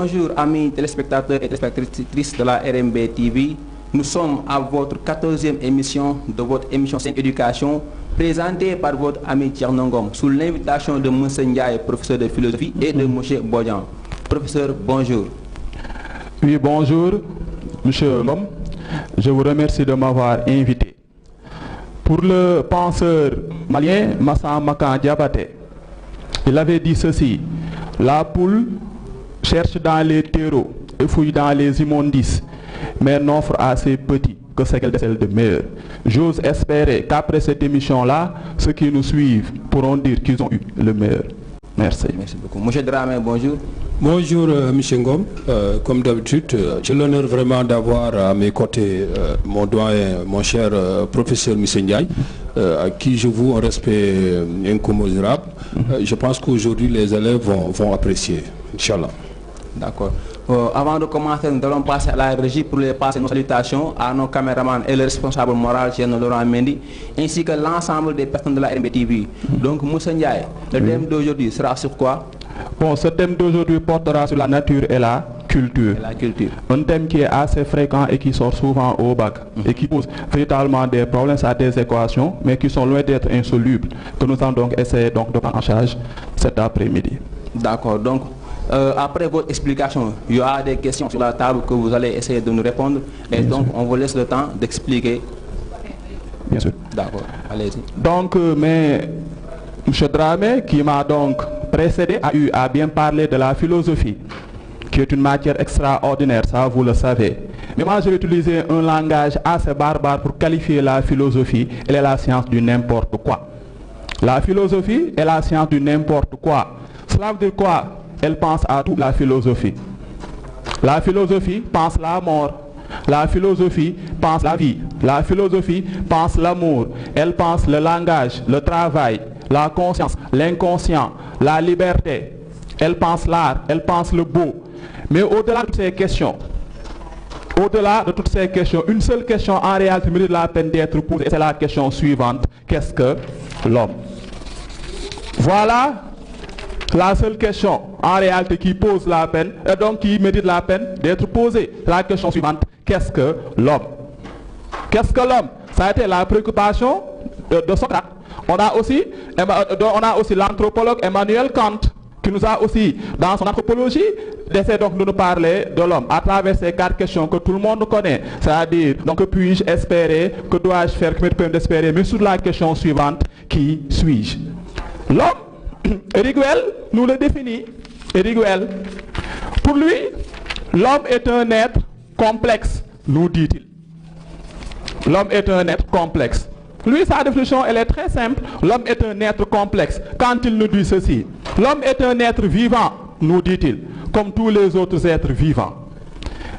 Bonjour amis téléspectateurs et téléspectatrices de la RMB TV. Nous sommes à votre 14e émission de votre émission 5 Éducation, présentée par votre ami Thierno Ngom, sous l'invitation de M. Ndiaye, professeur de philosophie, et de M. Bodian. Professeur, bonjour. Oui, bonjour, M. Ngom. Je vous remercie de m'avoir invité. Pour le penseur malien Massa Makan Diabaté, il avait dit ceci: la poule cherche dans les terreaux et fouille dans les immondices, mais n'offre à ses petits que ce qu'elle décèle de meilleur. J'ose espérer qu'après cette émission-là, ceux qui nous suivent pourront dire qu'ils ont eu le meilleur. Merci. Merci beaucoup. M. Dramé, bonjour. Bonjour M. Ngom. Comme d'habitude, j'ai l'honneur vraiment d'avoir à mes côtés mon doyen, mon cher professeur M. Ndiaye, à qui je voue un respect incommensurable. Je pense qu'aujourd'hui les élèves vont apprécier. Inch'Allah. D'accord. Avant de commencer, nous allons passer à la régie pour les passer nos salutations à nos caméramans et le responsable moral, Thierno Laurent Mendy, ainsi que l'ensemble des personnes de la RMB TV. Donc, Moussa Ndiaye, le thème d'aujourd'hui sera sur quoi? Bon, ce thème d'aujourd'hui portera sur la nature et la culture. Un thème qui est assez fréquent et qui sort souvent au bac et qui pose véritablement des problèmes à des équations, mais qui sont loin d'être insolubles, que nous allons donc essayer de prendre en charge cet après-midi. D'accord. Donc, après votre explication, il y aura des questions sur la table que vous allez essayer de nous répondre. Et bien donc, sûr, on vous laisse le temps d'expliquer. Bien sûr. D'accord. Allez-y. Donc, mais M. Dramé, qui m'a donc précédé, a eu à bien parler de la philosophie, qui est une matière extraordinaire, ça vous le savez. Mais moi, je vais utiliser un langage assez barbare pour qualifier la philosophie. Elle est la science du n'importe quoi. La philosophie est la science du n'importe quoi. Cela veut dire quoi? Elle pense à tout, la philosophie. La philosophie pense la mort. La philosophie pense la vie. La philosophie pense l'amour. Elle pense le langage, le travail, la conscience, l'inconscient, la liberté. Elle pense l'art, elle pense le beau. Mais au-delà de toutes ces questions, une seule question en réalité mérite la peine d'être posée. C'est la question suivante: qu'est-ce que l'homme? Voilà la seule question en réalité qui pose la peine, et donc qui mérite la peine d'être posée. La question suivante: qu'est-ce que l'homme? Qu'est-ce que l'homme? Ça a été la préoccupation de Socrate. On a aussi l'anthropologue Emmanuel Kant, qui nous a aussi, dans son anthropologie, d'essayer donc de nous parler de l'homme à travers ces 4 questions que tout le monde connaît. C'est-à-dire, donc, que puis-je espérer, que dois-je faire, que me permet d'espérer, mais sur la question suivante: qui suis-je? L'homme, Eriguel nous le définit. Eriguel, pour lui, l'homme est un être complexe, nous dit-il. L'homme est un être complexe. Lui, sa définition, elle est très simple. L'homme est un être complexe. Quand il nous dit ceci: l'homme est un être vivant, nous dit-il, comme tous les autres êtres vivants.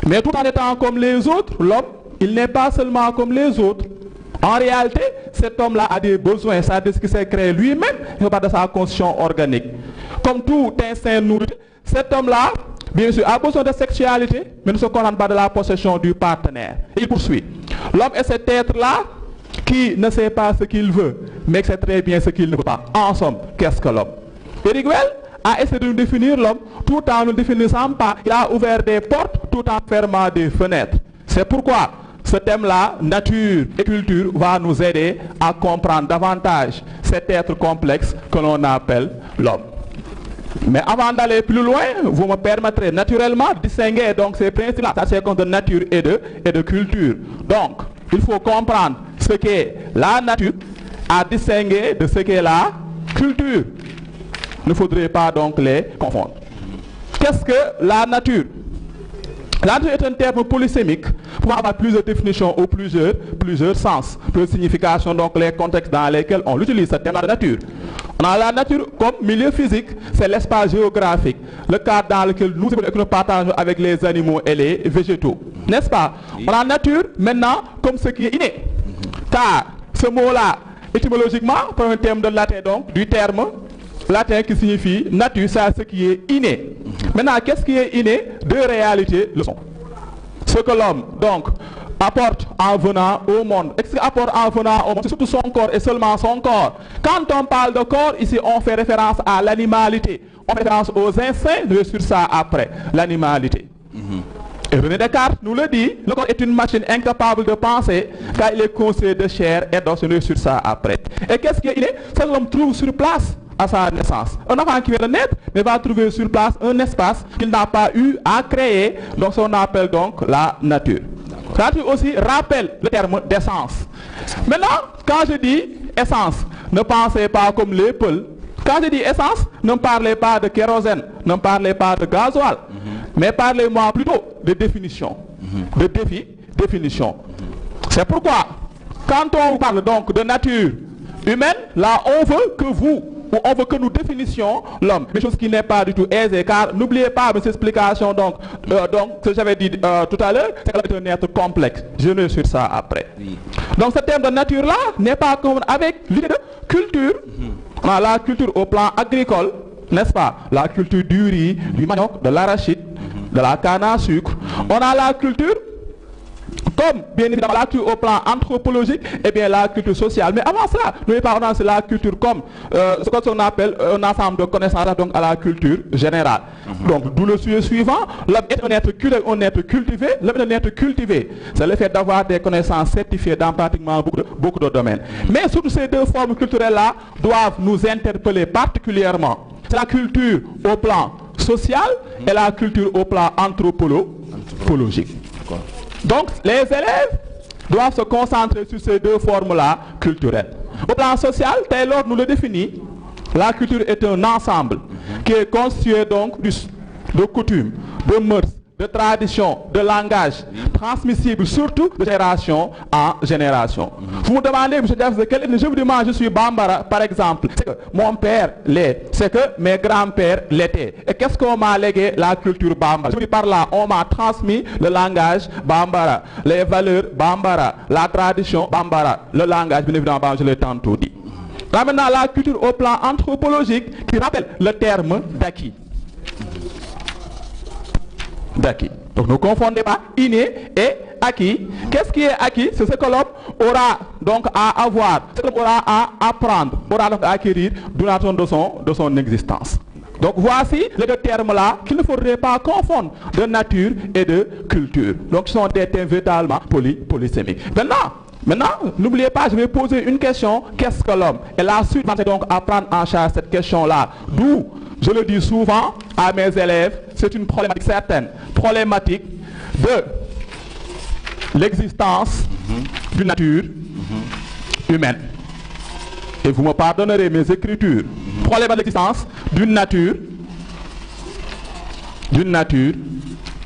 Mais tout en étant comme les autres, l'homme, il n'est pas seulement comme les autres. En réalité, cet homme-là a des besoins, c'est-à-dire ce qui s'est créé lui-même, il pas de sa constitution organique. Comme tout instinct nourri, cet homme-là, bien sûr, a besoin de sexualité, mais ne se contente pas de la possession du partenaire. Il poursuit. L'homme est cet être-là qui ne sait pas ce qu'il veut, mais qui sait très bien ce qu'il ne veut pas. En somme, qu'est-ce que l'homme? Eriguel a essayé de nous définir l'homme tout en ne définissant pas. Il a ouvert des portes tout en fermant des fenêtres. C'est pourquoi ce thème-là, nature et culture, va nous aider à comprendre davantage cet être complexe que l'on appelle l'homme. Mais avant d'aller plus loin, vous me permettrez naturellement de distinguer donc ces principes-là, ça c'est comme de nature et de culture. Donc, il faut comprendre ce qu'est la nature à distinguer de ce qu'est la culture. Il ne faudrait pas donc les confondre. Qu'est-ce que la nature? La nature est un terme polysémique pouvant avoir plusieurs définitions ou plusieurs sens, plusieurs significations, donc les contextes dans lesquels on utilise ce terme de nature. On a la nature comme milieu physique, c'est l'espace géographique, le cadre dans lequel nous partageons avec les animaux et les végétaux. N'est-ce pas? On a la nature maintenant comme ce qui est inné. Car ce mot-là, étymologiquement, pour un terme de latin, donc, du terme latin qui signifie nature, c'est ce qui est inné. Maintenant, qu'est-ce qui est inné? Deux réalités le sont. Ce que l'homme, donc, apporte en venant au monde. Qu'est-ce qu'il apporte en venant au monde? C'est surtout son corps et seulement son corps. Quand on parle de corps, ici, on fait référence à l'animalité. on fait référence aux instincts, je vais sur ça après, l'animalité. Et René Descartes nous le dit, le corps est une machine incapable de penser car il est constitué de chair et d'os, je vais sur ça après. Et qu'est-ce qu'il est? C'est que l'homme trouve sur place à sa naissance. Un enfant qui vient de naître, mais va trouver sur place un espace qu'il n'a pas eu à créer, donc on appelle donc la nature. La nature aussi rappelle le terme d'essence. Maintenant, quand je dis essence, ne pensez pas comme les Peuls. Quand je dis essence, ne parlez pas de kérosène, ne parlez pas de gasoil, mais parlez-moi plutôt de définition. De définition. C'est pourquoi, quand on parle donc de nature humaine, là on veut que vous, ou on veut que nous définissions l'homme, mais chose qui n'est pas du tout aisée, car n'oubliez pas mes explications, donc ce que j'avais dit tout à l'heure, c'est que l'homme est un être complexe. Je reviens sur ça après. Oui. Donc ce terme de nature-là n'est pas comme avec l'idée de culture. On a la culture au plan agricole, n'est-ce pas? La culture du riz, du manioc, de l'arachide, de la canne à sucre. On a la culture, comme bien évidemment la culture au plan anthropologique, et bien la culture sociale. Mais avant cela, n'oubliez pas, on a la culture comme ce qu'on appelle un ensemble de connaissances, donc à la culture générale. Donc d'où le sujet suivant, l'homme est un être cultivé. L'homme est un être cultivé. C'est le fait d'avoir des connaissances certifiées dans pratiquement beaucoup de domaines. Mais surtout ces deux formes culturelles-là doivent nous interpeller particulièrement. C'est la culture au plan social et la culture au plan anthropologique. Donc, les élèves doivent se concentrer sur ces deux formes-là culturelles. Au plan social, Taylor nous le définit. La culture est un ensemble qui est constitué donc de coutumes, de mœurs, de traditions, de langage, transmissible surtout de génération en génération. Vous me demandez, M. Diaz, je vous demande, je suis Bambara, par exemple. C'est que mon père l'est, c'est que mes grands-pères l'étaient. Et qu'est-ce qu'on m'a légué? La culture Bambara. Je dis par là, on m'a transmis le langage Bambara, les valeurs Bambara, la tradition Bambara, le langage, bien évidemment, je l'ai tantôt dit. Là maintenant, la culture au plan anthropologique qui rappelle le terme d'acquis. D'acquis. Donc ne confondez pas inné et acquis. Qu'est-ce qui est acquis? C'est ce que l'homme aura donc à avoir, ce que l'homme aura à apprendre, aura donc à acquérir durant de son existence. Donc voici les deux termes-là qu'il ne faudrait pas confondre, de nature et de culture. Donc ce sont des termes véritablement polysémiques. Maintenant, n'oubliez pas, je vais poser une question, qu'est-ce que l'homme? Et la suite, c'est donc à prendre en charge cette question-là. D'où, je le dis souvent à mes élèves, c'est une problématique certaine, problématique de l'existence d'une nature humaine. Et vous me pardonnerez mes écritures. Problème de l'existence d'une nature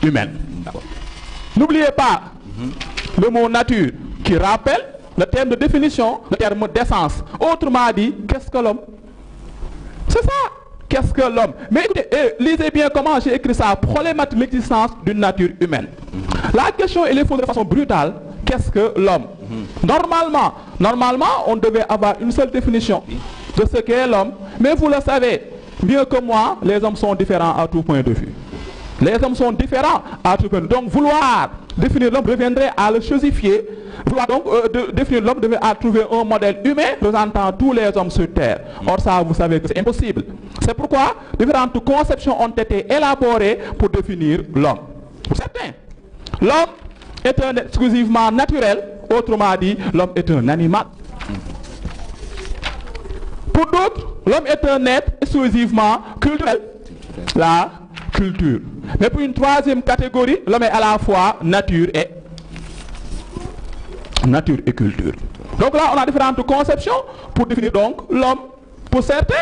humaine. N'oubliez pas le mot nature qui rappelle le terme de définition, le terme d'essence. Autrement dit, qu'est-ce que l'homme? C'est ça. Qu'est-ce que l'homme? Mais écoutez, lisez bien comment j'ai écrit ça. Problématique de l'existence d'une nature humaine. La question, elle est posée de façon brutale. Qu'est-ce que l'homme? Normalement, on devait avoir une seule définition de ce qu'est l'homme. Mais vous le savez, mieux que moi, les hommes sont différents à tout point de vue. Les hommes sont différents à tout point de vue. Donc vouloir définir l'homme reviendrait à le chosifier. Vouloir donc définir l'homme devait à trouver un modèle humain représentant tous les hommes sur terre. Or ça, vous savez que c'est impossible. C'est pourquoi différentes conceptions ont été élaborées pour définir l'homme. Pour certains, l'homme est un être exclusivement naturel. Autrement dit, l'homme est un animal. Pour d'autres, l'homme est un être exclusivement culturel. La culture. Mais pour une troisième catégorie, l'homme est à la fois nature et culture. Donc là, on a différentes conceptions pour définir donc l'homme. Pour certains,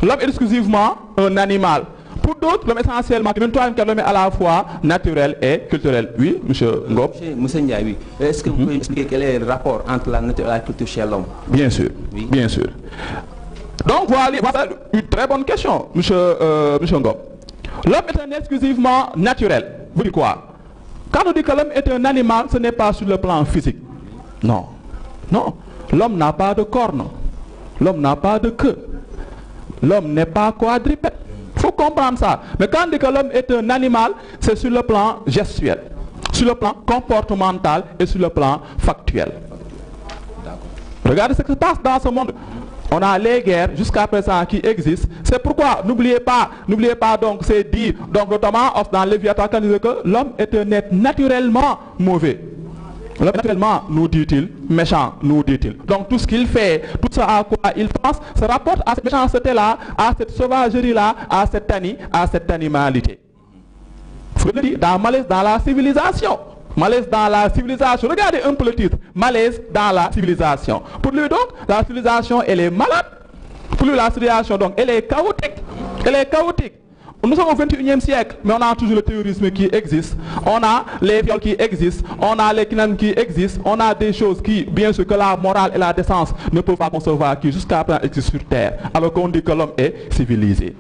l'homme est exclusivement un animal. Pour d'autres, l'homme essentiellement, l'homme est à la fois naturel et culturel. Oui, M. Ngop. Monsieur Ndiaye, oui. Est-ce que vous pouvez expliquer quel est le rapport entre la nature et la culture chez l'homme? Bien sûr, oui. Bien sûr. Donc voilà une très bonne question, M. Ngop. L'homme est un être exclusivement naturel. Vous dites quoi? Quand on dit que l'homme est un animal, ce n'est pas sur le plan physique. Non. Non. L'homme n'a pas de cornes. L'homme n'a pas de queue. L'homme n'est pas quadrupède. Il faut comprendre ça. Mais quand on dit que l'homme est un animal, c'est sur le plan gestuel, sur le plan comportemental et sur le plan factuel. Regardez ce qui se passe dans ce monde. On a les guerres jusqu'à présent qui existent. C'est pourquoi, n'oubliez pas donc c'est dit, donc notamment dans Léviathan quand il dit que l'homme est un être naturellement mauvais. L'homme naturellement, nous dit-il, méchant, nous dit-il. Donc tout ce qu'il fait, tout ça à quoi il pense, se rapporte à cette méchanceté-là, à cette sauvagerie-là, à cette animalité. Faut le dire, malaise dans la civilisation. Malaise dans la civilisation. Regardez un peu le titre. Malaise dans la civilisation. Pour lui donc, la civilisation, elle est malade. Pour lui, la civilisation, donc, elle est chaotique. Elle est chaotique. Nous sommes au 21e siècle, mais on a toujours le terrorisme qui existe. On a les viols qui existent. On a les kidnappings qui existent. On a des choses qui, bien sûr, que la morale et la décence ne peuvent pas concevoir, qui jusqu'à présent existent sur Terre. Alors qu'on dit que l'homme est civilisé.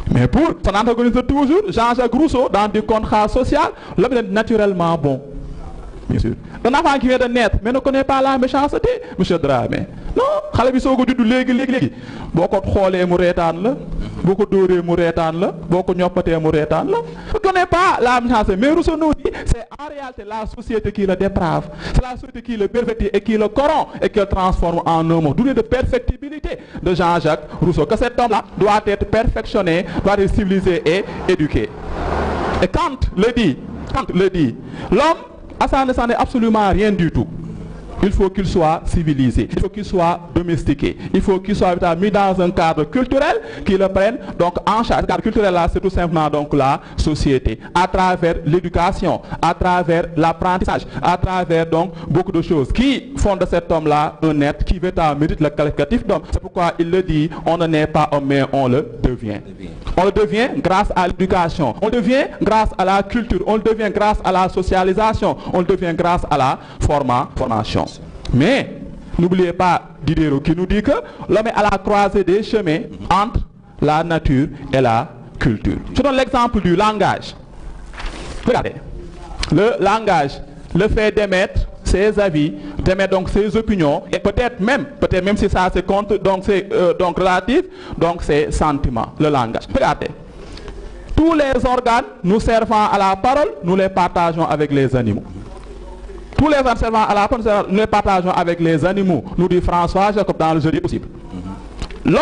Mais pour son antagoniste toujours, Jean-Jacques Rousseau, dans du contrat social, l'homme est naturellement bon. Bien sûr. Un enfant qui vient de naître, mais ne connaît pas la méchanceté, M. Dramé. Non, xale bi soo ko juddu léegi boo ko xoolee mu reetaan la boo ko dóoree mu reetaan la boo ko ñoppatee mu reetaan la. Ne connaît pas la méchanceté. Mais Rousseau nous dit, c'est en réalité la société qui le déprave. C'est la société qui le pervertit et qui le corrompt et qui le transforme en un homme. D'où de perfectibilité de Jean-Jacques Rousseau. Que cet homme-là doit être perfectionné, doit être civilisé et éduqué. Et Kant le dit, l'homme, à ça ne s'en est absolument rien du tout. Il faut qu'il soit civilisé, il faut qu'il soit domestiqué, il faut qu'il soit mis dans un cadre culturel qui le prenne donc en charge. Le cadre culturel là, c'est tout simplement donc la société, à travers l'éducation, à travers l'apprentissage, à travers donc beaucoup de choses qui font de cet homme-là un être qui mérite le qualificatif d'homme. C'est pourquoi il le dit, on ne naît pas homme, mais on le devient. On le devient grâce à l'éducation, on le devient grâce à la culture, on le devient grâce à la socialisation, on le devient grâce à la formation. Mais n'oubliez pas Diderot qui nous dit que l'homme est à la croisée des chemins entre la nature et la culture. Je donne l'exemple du langage. Regardez, le langage, le fait d'émettre ses avis, d'émettre donc ses opinions, et peut-être même si ça se compte, donc c'est donc relatif, donc c'est sentiments, le langage. Regardez, tous les organes nous servant à la parole, nous les partageons avec les animaux. Tous les organes servant à la parole, nous les partageons avec les animaux, nous dit François Jacob dans le jeudi possible. L'homme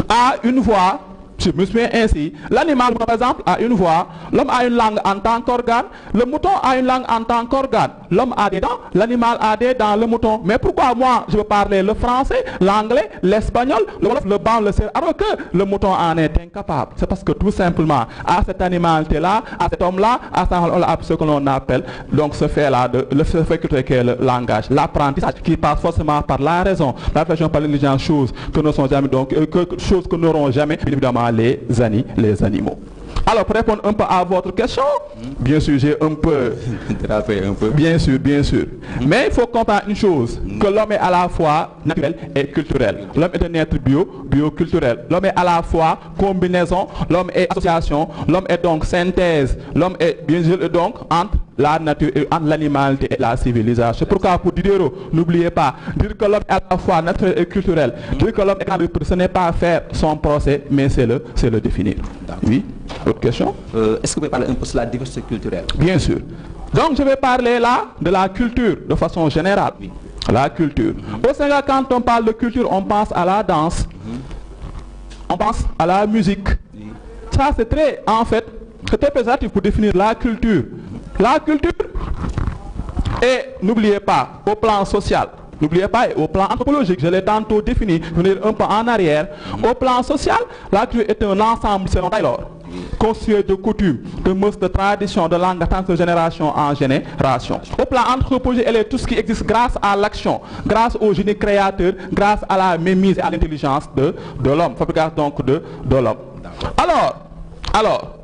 a une voix. Je me souviens ainsi, l'animal par exemple a une voix, l'homme a une langue en tant qu'organe, le mouton a une langue en tant qu'organe, l'homme a des dents, l'animal a des dents, le mouton. Mais pourquoi moi je veux parler le français, l'anglais, l'espagnol, le wolof, le ban, le serbe, alors que le mouton en est incapable? C'est parce que tout simplement à cette animalité-là, à cet homme-là, à ce que l'on appelle donc ce fait-là, le fait qui est le langage, l'apprentissage qui passe forcément par la raison, la réflexion par l'intelligence, choses que ne sont jamais donc choses que n'auront jamais évidemment les animaux. Alors pour répondre un peu à votre question, bien sûr j'ai un peu dérapé un peu. Bien sûr. Mais il faut comprendre une chose, que l'homme est à la fois naturel et culturel. L'homme est un être bioculturel. L'homme est à la fois combinaison, l'homme est association, l'homme est donc synthèse, l'homme est bien sûr donc entre la nature et entre l'animalité et la civilisation. C'est pourquoi pour Diderot, n'oubliez pas, dire que l'homme est à la fois naturel et culturel, dire que l'homme est ce n'est pas faire son procès, mais c'est le définir. Oui. Autre question? Est-ce que vous pouvez parler un peu sur la diversité culturelle? Bien sûr. Donc je vais parler là de la culture de façon générale. Oui. La culture. Au Sénégal, quand on parle de culture, on pense à la danse. On pense à la musique. Ça c'est très, en fait, c'est très péjoratif pour définir la culture. La culture, et n'oubliez pas, au plan social, n'oubliez pas, au plan anthropologique, je l'ai tantôt défini, venir un peu en arrière. Au plan social, la culture est un ensemble, selon Taylor, constitué de coutumes, de mœurs, de traditions, de langues, de génération en génération. Au plan anthropologique, elle est tout ce qui existe grâce à l'action, grâce au génie créateur, grâce à la mémise et à l'intelligence de l'homme, fabrication donc de l'homme. Alors,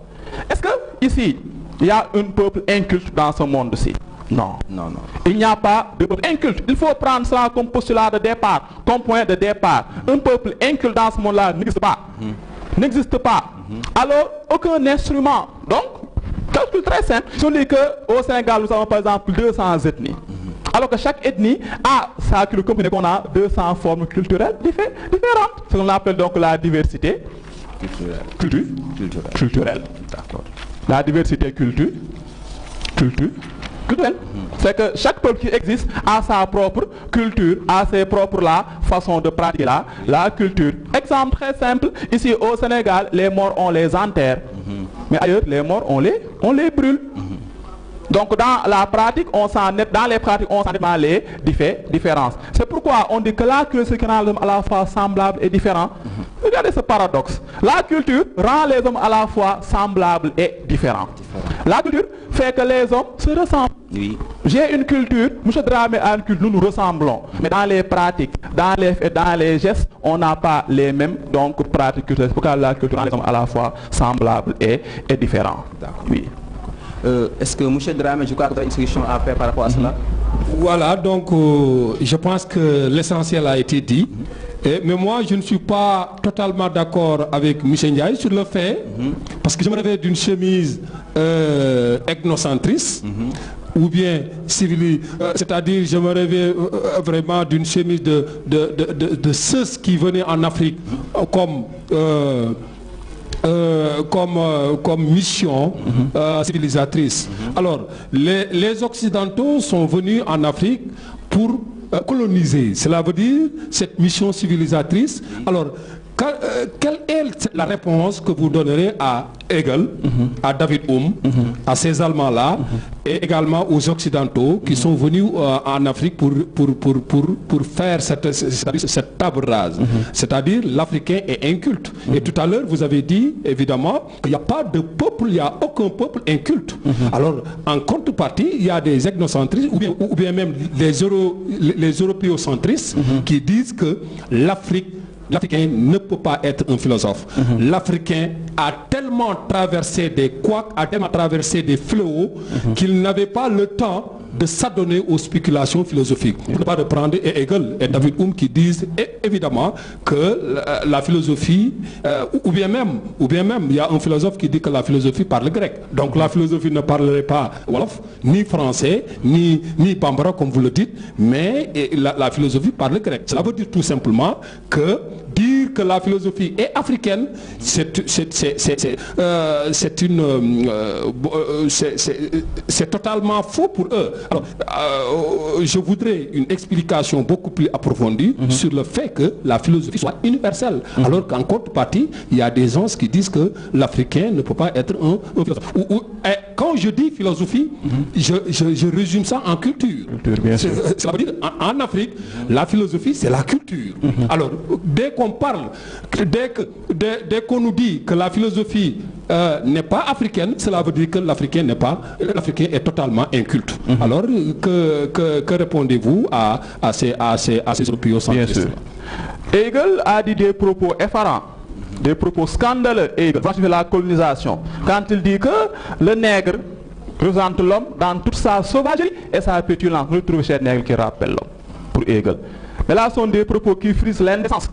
est-ce que ici, il y a un peuple inculte dans ce monde-ci? Non. Il n'y a pas de peuple inculte. Il faut prendre cela comme postulat de départ, comme point de départ. Un peuple inculte dans ce monde-là n'existe pas. N'existe pas. Alors, aucun instrument. Donc, calcul très simple. Si on dit qu'au Sénégal, nous avons par exemple 200 ethnies. Alors que chaque ethnie a sa culture, comprenez qu'on a 200 formes culturelles différentes. Ce qu'on appelle donc la diversité culturelle. D'accord. La diversité culturelle. culturelle. C'est que chaque peuple qui existe a sa propre culture, a ses propres façons de pratiquer la culture. Exemple très simple, ici au Sénégal, les morts on les enterre, mais ailleurs les morts on les brûle. Donc dans la pratique, dans les pratiques, on sent les différences. C'est pourquoi on dit que la culture qui rend l'homme à la fois semblable et différent. Regardez ce paradoxe. La culture rend les hommes à la fois semblables et différents. La culture fait que les hommes se ressemblent. Oui. J'ai une culture, M. Dramé a une culture, nous nous ressemblons. Mais dans les pratiques, dans les faits, dans les gestes, on n'a pas les mêmes pratiques culturelles. C'est pourquoi la culture rend les hommes à la fois semblables et différents. Oui. Est-ce que M. Dramé, je crois que vous avez une solution à faire par rapport à cela? Voilà, donc je pense que l'essentiel a été dit. Mais moi, je ne suis pas totalement d'accord avec M. Ndiaye sur le fait, parce que je me rêvais d'une chemise ethnocentriste, ou bien c'est-à-dire je me rêvais vraiment d'une chemise de ceux qui venaient en Afrique comme mission civilisatrice. Alors, les Occidentaux sont venus en Afrique pour coloniser. Cela veut dire cette mission civilisatrice. Alors, quelle est la réponse que vous donnerez à Hegel, à David Hume, à ces Allemands-là, et également aux Occidentaux qui sont venus en Afrique pour faire cette table rase? C'est-à-dire l'Africain est inculte. Et tout à l'heure, vous avez dit, évidemment, qu'il n'y a pas de peuple, il n'y a aucun peuple inculte. Alors, en contrepartie, il y a des ethnocentristes, ou bien même les européocentristes qui disent que l'Africain ne peut pas être un philosophe. L'Africain a tellement traversé des couacs, a tellement traversé des fléaux qu'il n'avait pas le temps de s'adonner aux spéculations philosophiques. Il ne faut pas de prendre Hegel et David Hume qui disent évidemment que la philosophie, ou bien même, il y a un philosophe qui dit que la philosophie parle grec. Donc la philosophie ne parlerait pas wolof, ni français, ni bambara comme vous le dites, mais la philosophie parle grec. Cela veut dire tout simplement que dire que la philosophie est africaine, c'est totalement faux pour eux. Alors, je voudrais une explication beaucoup plus approfondie sur le fait que la philosophie soit universelle. Alors qu'en contrepartie, il y a des gens qui disent que l'Africain ne peut pas être un philosophe. Quand je dis philosophie, je résume ça en culture. Ça veut dire en Afrique, la philosophie, c'est la culture. Alors, dès qu'on parle, dès qu'on nous dit que la philosophie n'est pas africaine, cela veut dire que l'Africain est totalement inculte. Alors, que répondez-vous à ces européocentristes? Hegel a dit des propos effarants, des propos scandaleux, Hegel, de la colonisation, quand il dit que le nègre représente l'homme dans toute sa sauvagerie et sa pétulance. Nous trouvons chez le nègre qui rappelle l'homme, pour Hegel. Mais là, ce sont des propos qui frisent l'indécence.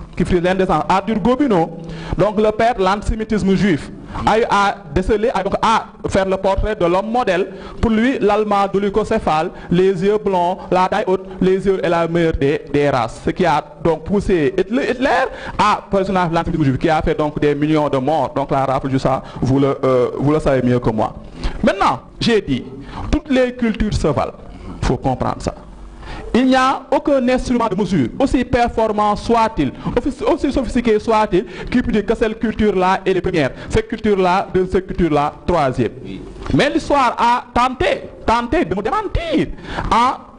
Arthur Gobineau, donc le père de l'antisémitisme juif, a décelé, a faire le portrait de l'homme modèle. Pour lui, l'Allemand dolichocéphale, les yeux blonds, la taille haute, les yeux est la meilleure des races. Ce qui a donc poussé Hitler à personnage de l'antisémitisme juif, qui a fait donc des millions de morts. Donc la rappel du ça, vous le savez mieux que moi. Maintenant, j'ai dit, toutes les cultures se valent. Il faut comprendre ça. Il n'y a aucun instrument de mesure, aussi performant soit-il, aussi sophistiqué soit-il, qui peut dire que cette culture-là est la première, cette culture-là, cette culture-là, troisième. Mais l'histoire a tenté de me démentir.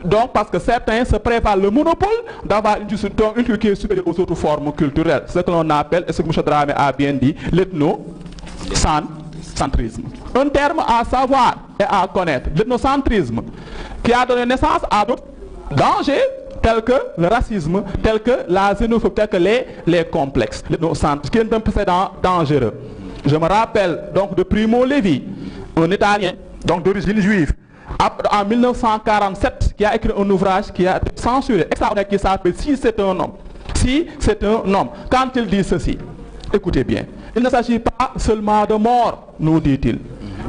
Donc, parce que certains se préparent le monopole d'avoir une culture qui est supérieure aux autres formes culturelles. Ce que l'on appelle, et ce que M. Dramé a bien dit, l'ethnocentrisme. Un terme à savoir et à connaître. L'ethnocentrisme, qui a donné naissance à d'autres dangers tels que le racisme, tels que la xénophobie, tels que les complexes, ce qui est un précédent dangereux. Je me rappelle donc de Primo Levi, un Italien, donc d'origine juive, en 1947, qui a écrit un ouvrage qui a été censuré, extraordinaire, qui s'appelle Si c'est un homme. Si c'est un homme. Quand il dit ceci, écoutez bien, il ne s'agit pas seulement de mort, nous dit-il,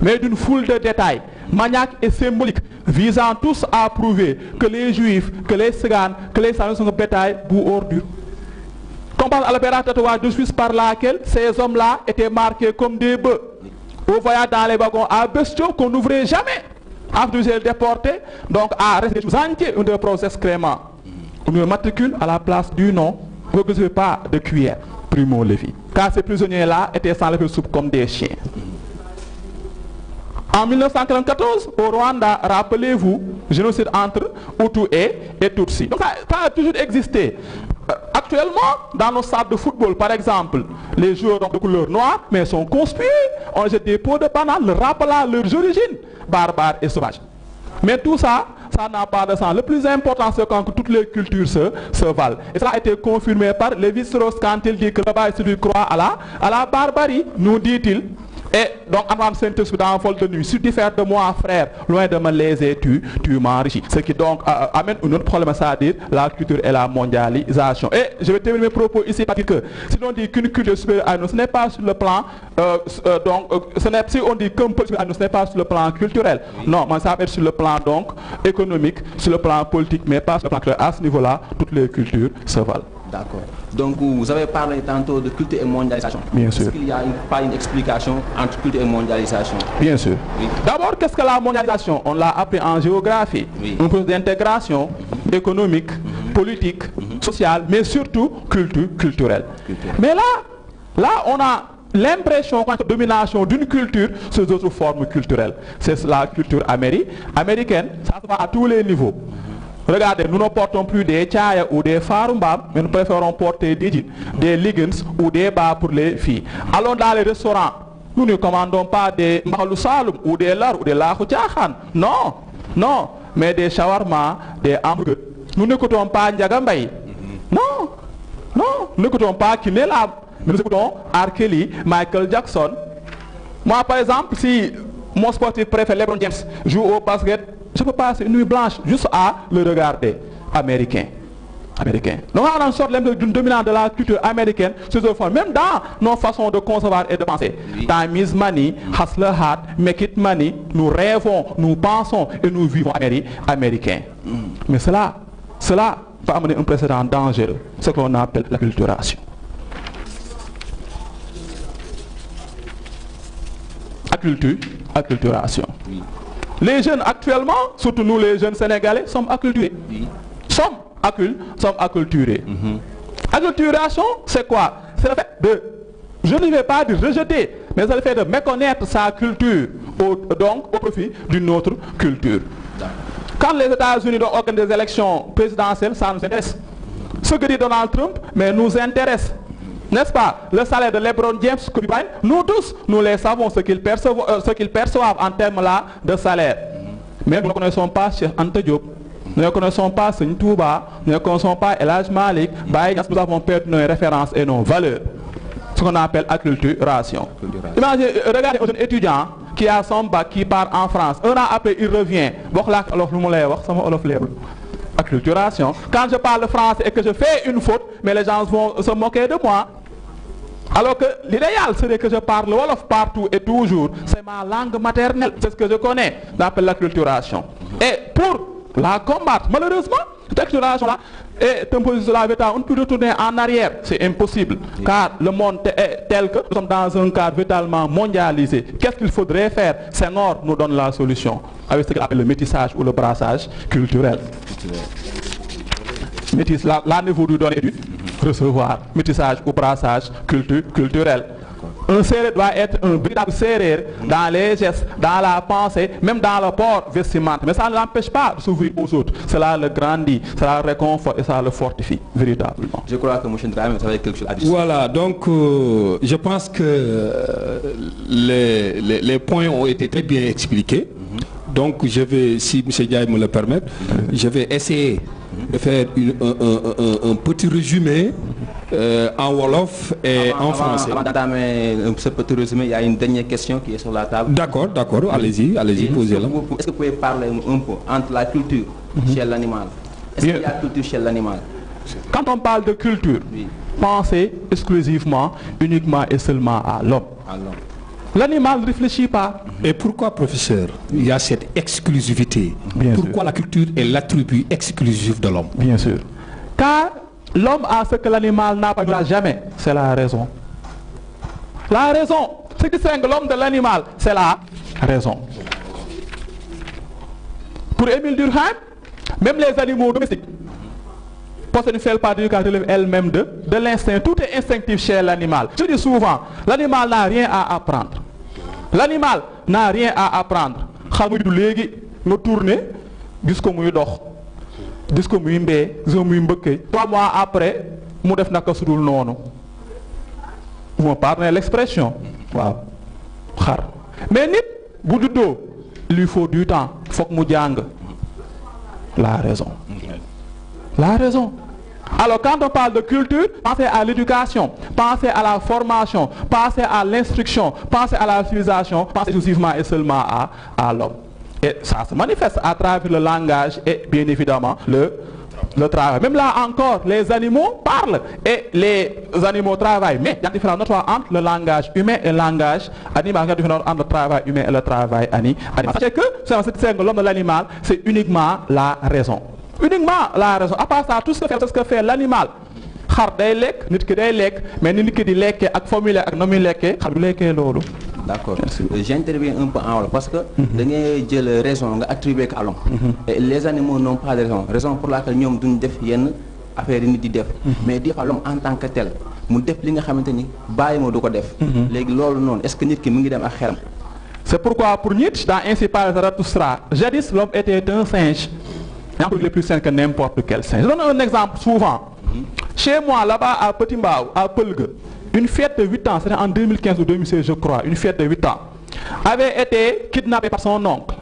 mais d'une foule de détails, maniaques et symboliques, visant tous à prouver que les juifs, que les tziganes, que les samis sont un bétail bout ordure. Compare à l'opéra tatouage de Suisse par laquelle ces hommes-là étaient marqués comme des bœufs, au voyage dans les wagons à bestiaux qu'on n'ouvrait jamais. Ensuite, vous êtes déporté donc à rester entier un de vos excréments. On me matricule à la place du nom. Vous ne pas de cuillère, Primo Levi. Car ces prisonniers-là étaient sans la soupe comme des chiens. En 1994, au Rwanda, rappelez-vous, génocide entre Hutu et Tutsi. Donc ça a toujours existé. Actuellement, dans nos stades de football, par exemple, les joueurs de couleur noire, mais sont conspués, on jette des pots de banane, rappelant leurs origines, barbares et sauvages. Mais tout ça, ça n'a pas de sens. Le plus important, c'est quand toutes les cultures se valent. Et ça a été confirmé par Lévi-Strauss quand il dit que là-bas, celui qui croit à la barbarie, nous dit-il. Et donc, Antoine Saint-Exupéry dans Vol de nuit, si tu diffères de moi, frère, loin de me léser, tu m'enrichis. Ce qui donc amène un autre problème, c'est-à-dire la culture et la mondialisation. Et je vais terminer mes propos ici parce que si on dit qu'une culture supérieure à nous, ce n'est pas sur le plan, si on dit qu'un peu supérieur à nous, ce n'est pas sur le plan culturel. Non, mais ça va être sur le plan donc économique, sur le plan politique, mais pas sur le plan culturel. À ce niveau-là, toutes les cultures se valent. D'accord. Donc vous avez parlé tantôt de culture et mondialisation. Bien sûr. Est-ce qu'il n'y a pas une explication entre culture et mondialisation? Bien sûr. Oui. D'abord, qu'est-ce que la mondialisation? On l'a appris en géographie. Oui. Un processus d'intégration économique, politique, sociale, mais surtout culturelle. Mais là, on a l'impression qu'on a une domination d'une culture sur d'autres formes culturelles. C'est la culture américaine. Ça se fait à tous les niveaux. Regardez, nous ne portons plus des tchaya ou des farumbam, mais nous préférons porter des jeans, des leggings ou des bas pour les filles. Allons dans les restaurants, nous ne commandons pas des mahalou saloum ou des lar ou des lahou tchahan. Non, non, mais des shawarma, des hamburgers. Nous n'écoutons pas Ndiagambay. Non, non, nous n'écoutons pas Kinelab. Nous écoutons R. Kelly, Michael Jackson. Moi, par exemple, si mon sportif préféré, LeBron James, joue au basket, je peux passer une nuit blanche juste à le regarder. Américain. Donc on a une sorte d'une dominante de la culture américaine sur ce fond, même dans nos façons de concevoir et de penser. Oui. Time is money, hustle hard, make it money. Nous rêvons, nous pensons et nous vivons américains. Mais cela peut amener un précédent dangereux, ce qu'on appelle la culturation. Acculturation. Oui. Les jeunes actuellement, surtout nous les jeunes sénégalais, sommes acculturés. Oui. Sommes acculturés. Acculturation, c'est quoi? C'est le fait de, je ne vais pas dire rejeter, mais c'est le fait de méconnaître sa culture donc au profit d'une autre culture. Quand les États-Unis organisent des élections présidentielles, ça nous intéresse. Ce que dit Donald Trump, mais nous intéresse. N'est-ce pas? Le salaire de LeBron James, nous tous, nous les savons, ce qu'ils perçoivent en termes là de salaire. Mais nous ne connaissons pas Cheikh Anta Diop, nous ne connaissons pas Seigne Touba, nous ne connaissons pas El Hadj Malick, nous avons perdu nos références et nos valeurs. Ce qu'on appelle acculturation. Imaginez, regardez un étudiant qui a son bac, qui part en France. Un an après, il revient. Acculturation. Quand je parle français et que je fais une faute, mais les gens vont se moquer de moi. Alors que l'idéal serait que je parle Wolof partout et toujours. C'est ma langue maternelle, c'est ce que je connais. On appelle l'acculturation. Et pour la combattre, malheureusement, cette acculturation-là est un position de la vérité. On ne peut retourner en arrière, c'est impossible. Car le monde est tel que nous sommes dans un cadre véritablement mondialisé. Qu'est-ce qu'il faudrait faire? Senghor nous donne la solution, avec ce qu'il appelle le métissage ou le brassage culturel. Métis, là niveau du donner du recevoir, métissage ou brassage culturel. Un sérère doit être un véritable sérère dans les gestes, dans la pensée, même dans le port vestimentaire. Mais ça ne l'empêche pas de s'ouvrir aux autres. Cela le grandit, cela le réconforte et ça le fortifie véritablement. Je crois que M. Ndrame avait quelque chose à dire. Voilà, donc je pense que les points ont été très bien expliqués. Donc je vais, si M. Diaye me le permet, je vais essayer de faire un petit résumé en Wolof et en français. Avant d'entamer ce petit résumé, il y a une dernière question qui est sur la table. D'accord, allez-y, posez-la. Est-ce que vous pouvez parler un peu entre la culture chez l'animal? Est-ce qu'il y a culture chez l'animal? Quand on parle de culture, pensez exclusivement, uniquement et seulement à l'homme. L'animal ne réfléchit pas. Et pourquoi, professeur, il y a cette exclusivité? Pourquoi la culture est l'attribut exclusif de l'homme? Bien sûr. Car l'homme a ce que l'animal n'a pas jamais. C'est la raison. La raison. Ce qui distingue l'homme de l'animal, c'est la raison. Pour Émile Durkheim, même les animaux domestiques possèdent une faible part d'éducation elle-même de l'instinct. Tout est instinctif chez l'animal. Je dis souvent, l'animal n'a rien à apprendre. L'animal n'a rien à apprendre. Xar muy du léegi nga tourner gis ko muy dox gis ko muy mbee gis ko muy mbëkkee 3 mois après mu def naka sudul noonu. Vous me pardonnez l'expression waaw xar mais nit bu juddoo il lui faut du temps foog mu jàng la raison. La raison. Alors quand on parle de culture, pensez à l'éducation, pensez à la formation, pensez à l'instruction, pensez à la civilisation, pensez exclusivement et seulement à l'homme. Et ça se manifeste à travers le langage et bien évidemment le travail. Même là encore, les animaux parlent et les animaux travaillent. Mais il y a une différence entre le langage humain et le langage animal. Il y a une différence entre le travail humain et le travail animal. Sachez que c'est l'homme de l'animal, c'est uniquement la raison. Uniquement la raison. À part ça, tout ce que fait l'animal. Xar day lekk, nit ki day lekk, mais nit ki di lekkee ak formule ak nomi lekkee, xar du lekkee loolu. D'accord. J'interviens un peu en haut parce que da ngay jël raison nga attribuer ko à l'homme. Et les animaux n'ont pas de raison. Raison pour laquelle ñoom duñ def yenn affaire yi nit di def. Mais di fa l'homme en tant que tel mu def li nga xamante ni bàyyi moo du ko def. Léegi loolu noonu est-ce que nit ki mu ngi dem ak xelam. C'est pourquoi pour Nietzsche, dans Ainsi parle Zarathustra, jadis l'homme était un singe. Il est plus sain que n'importe quel singe. Je donne un exemple souvent. Chez moi, là-bas, à Petit Mbao, à Pelgue, une fête de 8 ans, c'était en 2015 ou 2016, je crois, une fête de 8 ans, avait été kidnappée par son oncle,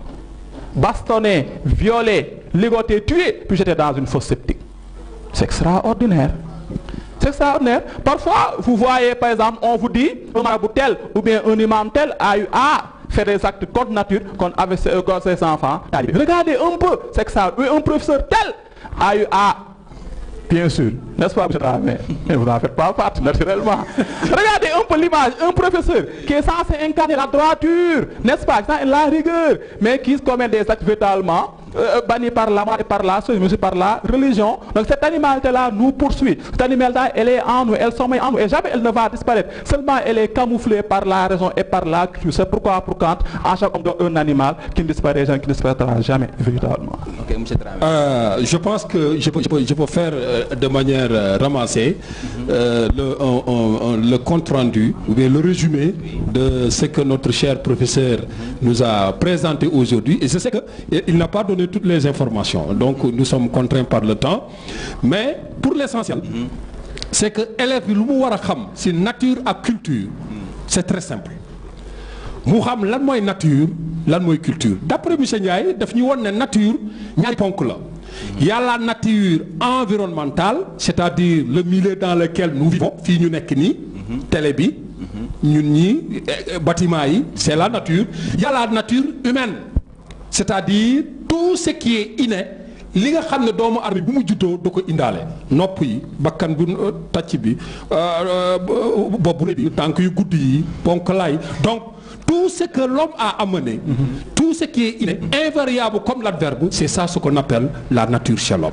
bastonnée, violée, ligotée, tuée, puis j'étais dans une fosse septique. C'est extraordinaire. C'est extraordinaire. Parfois, vous voyez, par exemple, on vous dit, un marabout tel ou bien un imam tel a eu faire des actes contre nature avec ses enfants. Regardez un peu, c'est que ça. Un professeur tel a eu bien sûr, n'est-ce pas, mais vous n'en faites pas partie naturellement. Regardez un peu l'image, un professeur qui est censé incarner la droiture, n'est-ce pas, la rigueur, mais qui commet des actes véritablement bannis par la mort et par la société, mais aussi par la religion. Donc cette animalité-là nous poursuit. Cette animalité-là, elle est en nous, elle sommeille en nous, et jamais elle ne va disparaître. Seulement elle est camouflée par la raison et par la culture. C'est pourquoi, pour Kant, en chaque homme un animal qui ne disparaît jamais, qui ne disparaîtra jamais, véritablement. Ok, monsieur Dramé. Je pense que je peux faire de manière ramassée le compte rendu ou bien le résumé de ce que notre cher professeur nous a présenté aujourd'hui. Et je sais qu'il n'a pas donné toutes les informations, donc nous sommes contraints par le temps, mais pour l'essentiel, c'est que élève lu mu war a xam ci nature ak culture, c'est très simple. Mu xam lan mooy nature, lan mooy culture. D'après monsieur Ndiaye, daf ñu won ne nature ñaari ponk la. Il y a la nature environnementale, c'est-à-dire le milieu dans lequel nous vivons, fii ñu nekk nii, télé bi, ñun ñi bâtiment yi, c'est la nature. Il y a la nature humaine, c'est-à-dire tout ce qui est inné, li nga xam ne doomu aadama bu mu juddoo da ko indaale. Nopp yi, bakkan bu tàcc bi, bopp bi, tànk yu gudd yi, ponkalaay. Donc tout ce que l'homme a amené, tout ce qui est inné, invariable comme l'adverbe, c'est ça ce qu'on appelle la nature chez l'homme.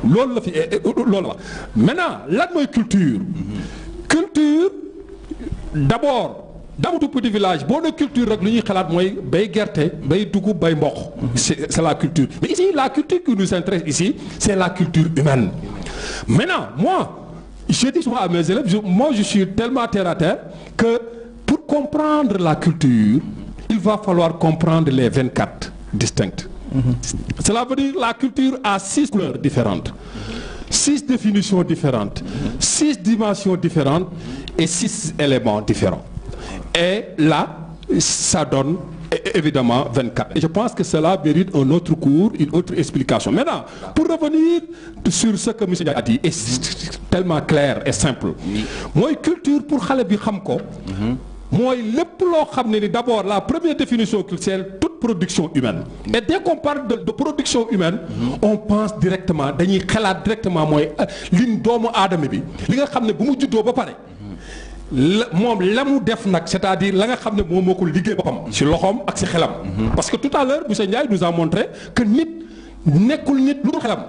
Loolu la fi loolu la. Maintenant, lan mooy culture? Culture, d'abord, dans tout petit village, bonne culture rek lu ñuy xalaat mooy bay gerte, bay dugub, bay mboq. C'est la culture. Mais ici, la culture qui nous intéresse ici, c'est la culture humaine. Maintenant, moi, je dis souvent à mes élèves, moi je suis tellement terre à terre que pour comprendre la culture, il va falloir comprendre les 24 distinctes. Cela veut dire la culture a 6 couleurs différentes, 6 définitions différentes, 6 dimensions différentes et 6 éléments différents. Et là, ça donne évidemment 24. Et je pense que cela mérite un autre cours, une autre explication. Maintenant, pour revenir sur ce que M. Ndiaye a dit, et c'est tellement clair et simple. Moi, culture pour xale bi xam ko, mooy lépp loo xam ne ni d'abord la première définition culturelle, toute production humaine. Et dès qu'on parle de production humaine, on pense directement, dañuy xalaat directement mooy liñ doomu aadama bi li nga xam ne bu mu juddoo ba pare. Moom la mu def nag, c'est-à-dire la nga xam ne moo ko liggéey boppam ci loxoom ak ci xelam. Parce que tout à l'heure monsieur Ndiaye nous a montré que nit nekkul nit lu xelam.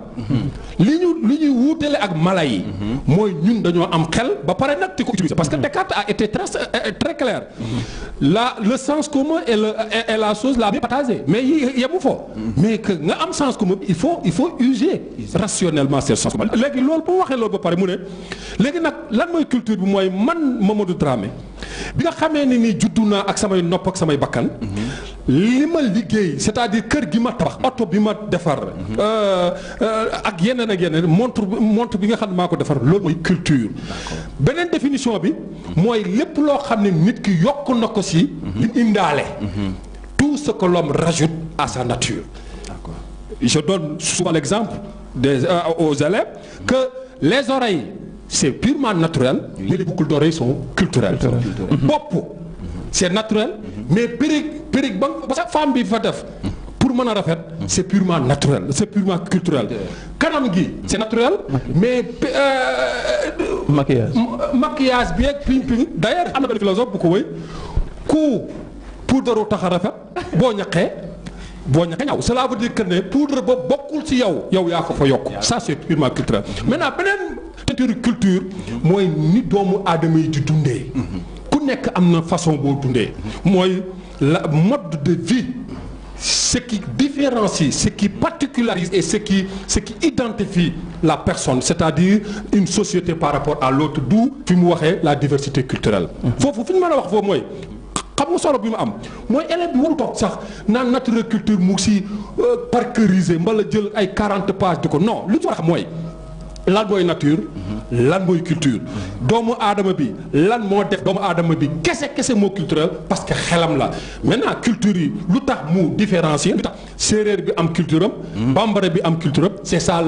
li ñuy wuutale ak mala yi. mooy ñun dañoo am xel ba pare nag di ko utiliser parce que Descartes a été très clair. Le sens commun est la chose la mieux partagée mais yemu fa. mais que nga am sens commun il faut user rationnellement ce sens commun. léegi loolu bu waxee loolu ba pare mu ne léegi nag lan mooy culture bi mooy man Mamadou Dramé bi nga xamee ni juddu naa ak samay nopp ak samay bakkan. li ma liggéey c'est-à-dire kër gi ma tabax oto bi ma defar. ak yeneen ak yeneen montre bi nga xam ne maa ko defar loolu mooy culture. beneen définition bi mooy lépp loo xam ne nit ki yokk na ko si. li indaale. tout ce que l'homme rajoute à sa nature. D'accord. Je donne souvent l'exemple aux élèves que les oreilles c'est purement naturel. Mais les boucles d'oreilles sont culturelles. Bopp c'est naturel. mais périg ba sa femme bi fa def pour mën a rafet c'est purement naturel c'est purement culturel. kanam gi c'est naturel. mais maquillage bi ak ping d'ailleurs am na benn philosophe bu ko wéy ku poudre tax a rafet boo ñaqee ñaw cela veut dire que ne poudre ba bokkul ci yow yaa ko fa yokk ça c'est purement culturel. maintenant beneen culture mooy ni doomu aadama yi di dundee. ku nekk am na façon boo dundee mooy la mode de vie ce qui différencie ce qui particularise et ce qui identifie la personne c'est-à-dire une société par rapport à l'autre d'où fi mu waxee la diversité culturelle. foofu fi ñu mën a wax foofu mooy xam nga solo bi mu am mooy élève bi waru toog sax naan nature culture mu si parceriser mbala jël ay 40 pages di ko non lu ci war a xam mooy lan mooy nature lan mooy culture doomu aadama bi lan moo def doomu aadama bi kese moo culturel parce que xelam la maintenant culture yi lu tax mu différencier lu tax séeréer bi am culture am bambara bi am culture am c'est ça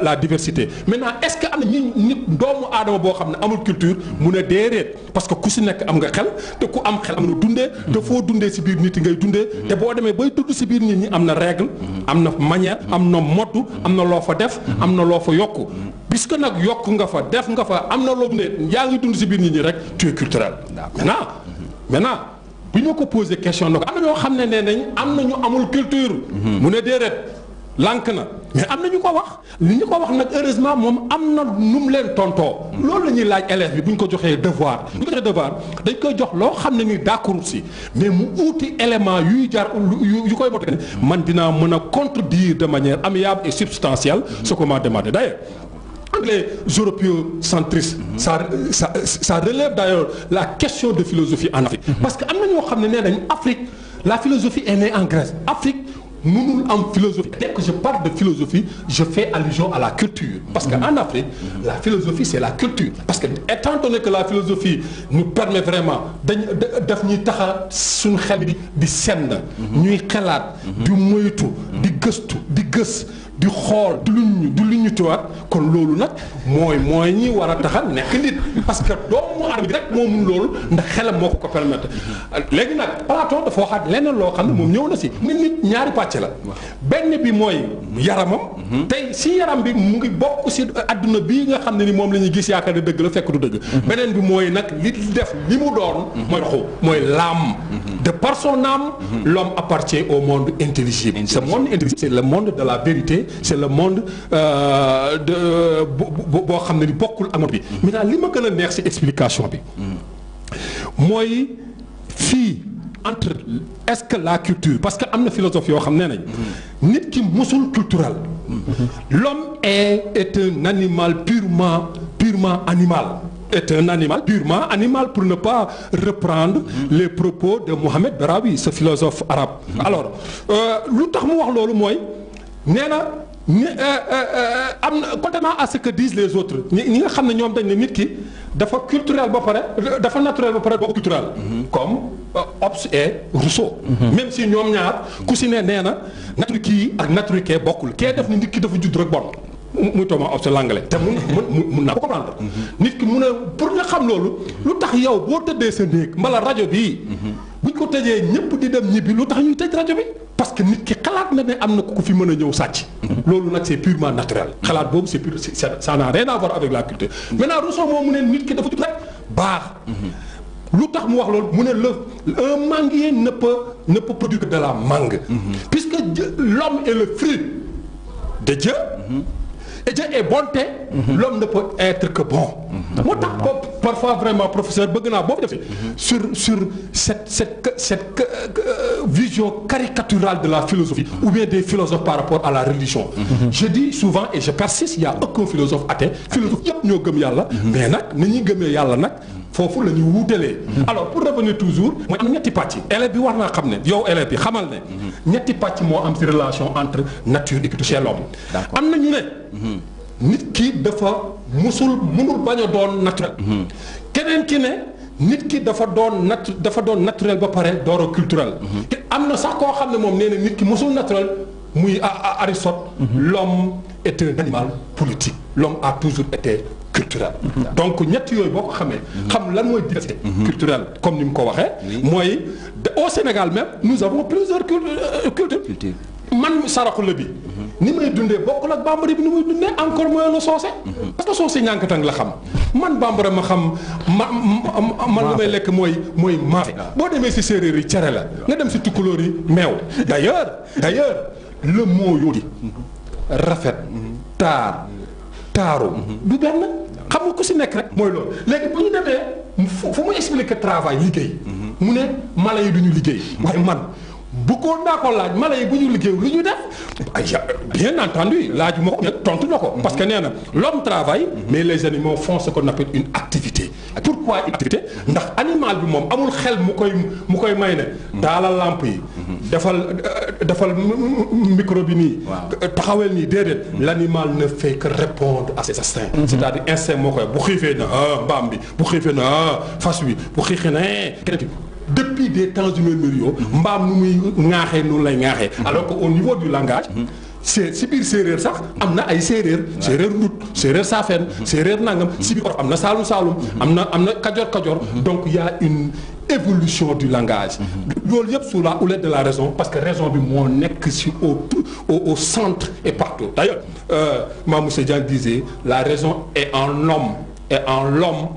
la diversité maintenant est-ce que am na nit doomu aadama boo xam ne amul culture mu ne déedéet parce que ku si nekk am nga xel te ku am xel am na dundee te foo dundee si biir nit yi ngay dundee te boo demee bay tudd si biir nit ñi am na règle am na manière am na mode am na loo fa def am na loo fa yokku puisque nag yokk nga fa def nga fa am na loo ne yaa ngi dund si biir nit ñi rek tu es culturel. maintenant bu ñu ko posé question nag am na ñoo xam ne nee nañ am na ñu amul culture. mu ne déedéet lànk na mais am na ñu ko wax li ñu ko wax nag heureusement moom am na nu mu leen tontoo. loolu la ñuy laaj élève bi bu ñu ko joxee devoir. bu ñu ko joxee devoir dañ koy jox loo xam ne ni d'accord si mais mu uuti élément yuy jar yu koy mottali man dinaa mën a contredire de manière amiable et substantielle ce qu'on m'a demandé d'ailleurs. Les européocentristes ça relève d'ailleurs la question de philosophie en Afrique parce que am na ñoo xam ne nee nañ Afrique la philosophie est née en Grèce Afrique mënul am philosophie dès que je parle de philosophie je fais allusion à la culture parce que en Afrique la philosophie c'est la culture parce que étant donné que la philosophie nous permet vraiment daf ñuy taxa suñu xel di senn ñuy xelaat di moytu di gëstu di gës di xool du lu ñu tuwaat kon loolu nag mooy ñi war a taxa nekk nit parce que doomu aadama bi rek moo mun loolu ndax xelam moo ko permettre léegi nag Platon dafa waxaat leneen loo xam ne moom ñëw na si nit ñaari pàcc la benn bi mooy yaramam tey si yaram bi mu ngi bokk si adduna bii nga xam ne ni moom la ñuy gis yaakaar ne dëgg la fekk du dëgg beneen bi mooy nag li def li mu doon mooy roxu mooy l'âme de par son âme l'homme appartient au monde intelligible ce monde intelligible c'est le monde de la vérité c'est le monde boo xam ne ni bokkul ak bi maintenant li ma gën a neex ci explication bi mooy fii entre est-ce que la culture parce que am na philosophe yoo xam ne nañ nit ki musul culturel l'homme est un animal purement animal est un animal purement animal pour ne pas reprendre les propos de Mohamed Berawi ce philosophe arabe alors lu tax mu wax loolu mooy nee na am na contrairement à ce que disent les autres ñi nga xam ne ñoom dañ ne nit ki dafa culturel ba pare dafa naturel ba pare boo culturel comme Hobbes et Rousseau même si ñoom ñaar ku si ne nee na nature kii ak nature kee bokkul kee def ni nit ki dafa judd rek bon muy Thomas Hobbes l'anglais te mun naa ko comprendre nit ki mun a pour nga xam loolu lu tax yow boo tëddee sa néeg mbala rajo bii buñ ko tëjee ñëpp di dem ñibbi lu tax ñuy tëj rajo bi parce que nit ki xalaat na ne am na ku fi mën a ñëw sàcc loolu nag c'est purement naturel xalaat boobu c'est pur ça n'a rien à voir avec la culture maintenant Rousseau moom mu ne nit ki dafa judd rek baax lu tax mu wax loolu mu ne un manguier ne peut produire que de la mangue puisque l'homme est le fruit de Dieu. Et Dieu est bonté, l'homme ne peut être que bon. Moi, parfois, vraiment, professeur, sur cette vision caricaturale de la philosophie, ou bien des philosophes par rapport à la religion. Je dis souvent, et je persiste, il n'y a aucun philosophe athée, philosophe, mais fofu la ñu wuutalee. Alors pour revenir toujours mooy am ñetti pàcc élève bi war naa xam ne yow élève bi xamal ne ñetti pàcc moo am ci relation entre nature et chez l'homme. am na ñu ne nit ki dafa mënul bañ a doon naturel. keneen ki ne nit ki dafa doon naturel ba pare door a culturel. te am na sax koo xam ne moom nee na nit ki mësul naturel muy Aristote. L'homme est un animal politique. L'homme a toujours été culturel. Donc ñett yooyu boo ko xamee xam lan mooy diversité culturelle comme ni mu ko waxee mooy au Sénégal même nous avons plusieurs cultures. Man saraxule bi ni may dundee bokkul ak bambara bi ni muy dundee encore mooy la soose parce que soose ñànkatang la xam man bambara ma xam man lu may lekk mooy maafe boo demee si séeréer yi cere la nga dem si tukkulóor yi meew d'ailleurs le mot yooyu rafet taaru du benn xam nga ku si nekk rek mooy loolu léegi bu ñu demee fu mu expliquer travail liggéey mu ne mala yi du ñu liggéey waaye man bëggoon naa ko laaj mala yi bu ñu liggéey lu ñu def bien entendu laaj ma ko tontu na ko parce que nee na l'homme travaille mais les animaux font ce qu'on appelle une activité. Pourquoi une activité ndax animal bi moom amul xel mu koy may ne taalal lamp yi defal micro bi nii taxawel nii déedéet l'animal ne fait que répondre à ses instincts. C'est-à-dire instinct moo koy bu xiifee na mbaam bi bu xiifee na fas wi bu xiifee na keneen depuis des temps immémoriaux mbaam nu muy ŋaaxee noonu lay ŋaaxee alors que au niveau du langage si biir séeréer sax am na ay séeréer ndut séeréer saafeen séeréer nangam si biir am na saalum am na kajoor donc il y a une évolution du langage loolu yëpp sous la houlette de la raison parce que raison bi moo nekk si au centre et partout d'ailleurs Mamoussé Diagne disait la raison est en l'homme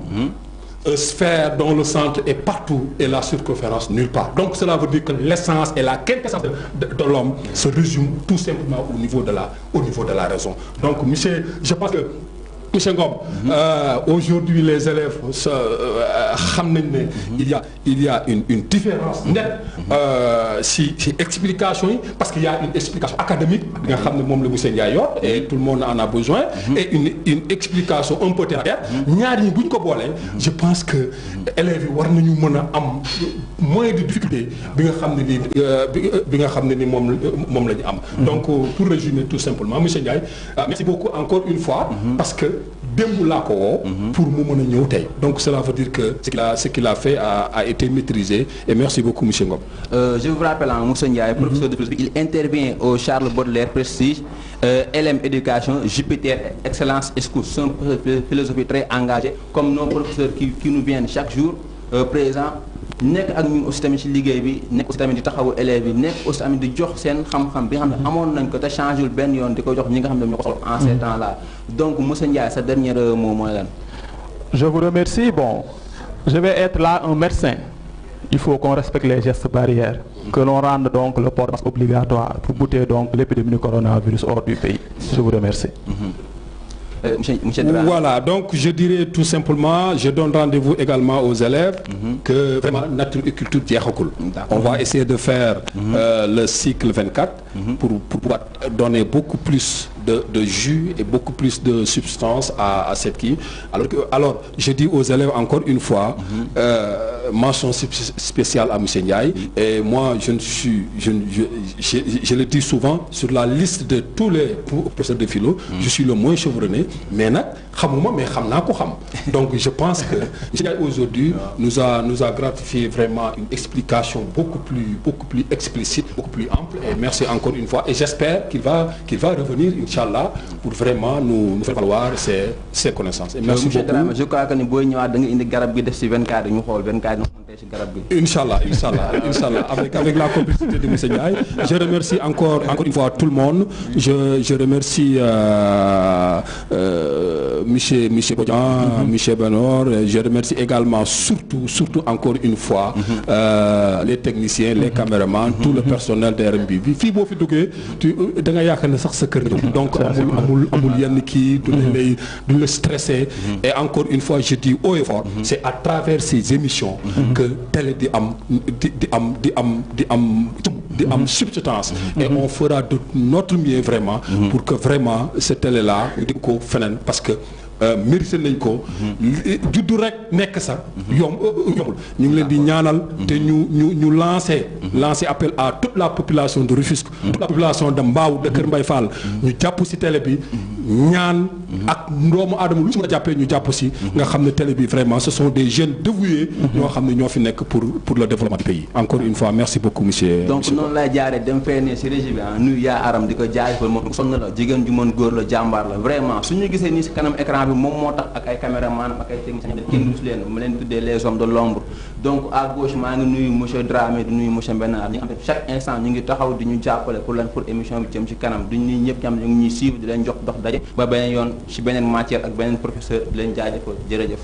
une sphère dont le centre est partout et la circonférence nulle part. Donc cela veut dire que l'essence et la quintessence de l'homme se résume tout simplement au niveau de la raison. Donc monsieur, je pense que monsieur Ngom, aujourd'hui les élèves il y a une différence nette si explication parce qu'il y a une explication académique et tout le monde en a besoin et une explication un peu terre ñaar ñi buñ ko bolé je pense que élèves yi war nañu mëna am moins de difficulté bi nga xamné ni mom lañu am. Donc pour résumer tout simplement monsieur Ndiaye merci beaucoup encore une fois parce que démb laa ko woo pour mu mën a ñëw tey donc cela veut dire que ce qu'il a fait a été maîtrisé et merci beaucoup monsieur Ngom. Je vous rappelle Moussa Ndiaye professeur de philosophie, il intervient au Charles Baudelaire Prestige LM Éducation Jupiter Excellence Escousse, c'est un professeur de philosophie très engagé comme nos professeurs qui nous viennent chaque jour présent nekk ak ñun aussi tamit ci liggéey bi nekk aussi tamit di taxawu élèves yi nekk aussi tamit di jox seen xam-xam bi nga xam ne amoon nañ ko te changé benn yoon di ko jox ñi nga xam ne ñoo ko soxla en ces temps là donc Moussa Ndiaye sa dernier mot mooy lan. Je vous remercie. Bon, je vais être là un médecin. Il faut qu'on respecte les gestes barrières, que l'on rende donc le port de masque obligatoire pour bouter donc l'épidémie du coronavirus hors du pays. Je vous remercie. Voilà, donc je dirais tout simplement, je donne rendez-vous également aux élèves que vraiment nature et culture jeexagul. On va essayer de faire le cycle 24 pour pouvoir donner beaucoup plus de jus et beaucoup plus de substance à cette qui. Alors je dis aux élèves encore une fois, mention spéciale à M. Ndiaye. Et moi, je le dis souvent, sur la liste de tous les professeurs de philo, je suis le moins chevronné. Mais donc je pense que aujourd'hui nous a gratifié vraiment une explication beaucoup plus explicite, beaucoup plus ample. Et merci encore une fois. Et j'espère qu'il va revenir, Inch'Allah, pour vraiment nous faire valoir ses connaissances. Et merci beaucoup. Je crois que nous Inch'Allah, avec la complicité de M. Ndiaye. Je remercie encore une fois tout le monde. Je remercie monsieur Bodian, monsieur Benor. Je remercie également surtout encore une fois les techniciens, les caméramans, tout le personnel de RMB. Fii boo fi duggee da nga yaakaar ne sax sa kër donc amul yenn kii du la stressé. Et encore une fois je dis haut et fort, c'est à travers ces émissions que télé di am substance. Et on fera de notre mieux vraiment pour que vraiment cette télé là di ko feneen parce que mérité nañ ko juddu rek nekk sa yombul ñu ngi leen di ñaanal te ñu lancer appel à toute la population de Rufisque, toute la population de Mbao, de Kër Mbaye Fall, ñu jàpp ci télé bi ñaan ak ndoomu aadama lu ci mën a jàppee ñu jàpp ci nga xam ne télé bi vraiment ce sont des jeunes dévoués ñoo xam ne ñoo fi nekk pour le développement du pays. Encore une fois merci beaucoup monsieur. Donc noonu lay jaaree dem fee ne ci régie bi nuyu yaa aram di ko jaajëfal moom sonn la jigéen ju mën góor la jàmbaar la vraiment suñu gisee nii ci kanam écran bi moom moo tax ak ay caméraman ak ay techniciens de kenn dus leen mu leen tuddee les hommes de l'ombre. Donc à gauche maa ngi nuyu monsieur Dramé di nuyu monsieur Mbenard ñi nga xam ne chaque instant ñu ngi taxaw di ñu jàppale pour émission bi jëm ci kanam duñ nuyu ñëpp ñam ñu ngi ñuy suivre di leen jox dox daje ba beneen yoon ci beneen matière ak beneen professeur di leen jaajëfal jërëjëf.